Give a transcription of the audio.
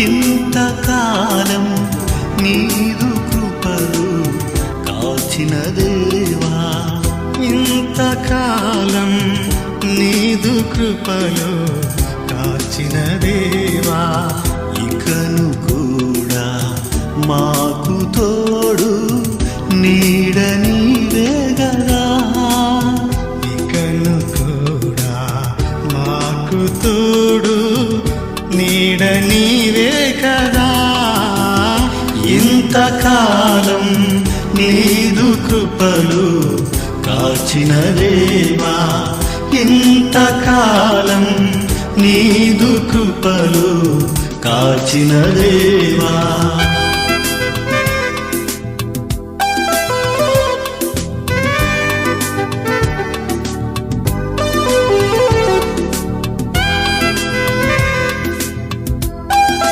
ఇంతకాలం నీదు కృపలు కాచిన దేవా, ఇంతకాలం నీదు కృపలు కాచిన దేవా, ఇకను కూడా మాకు తోడు నీడ నీవే గదా, ఇకను కూడా మాకు తోడు నీడ నీవే కదా. ఇంతకాలం నీదు కృపలు కాచిన దేవా, ఇంతకాలం నీదు కృపలు కాచిన దేవా.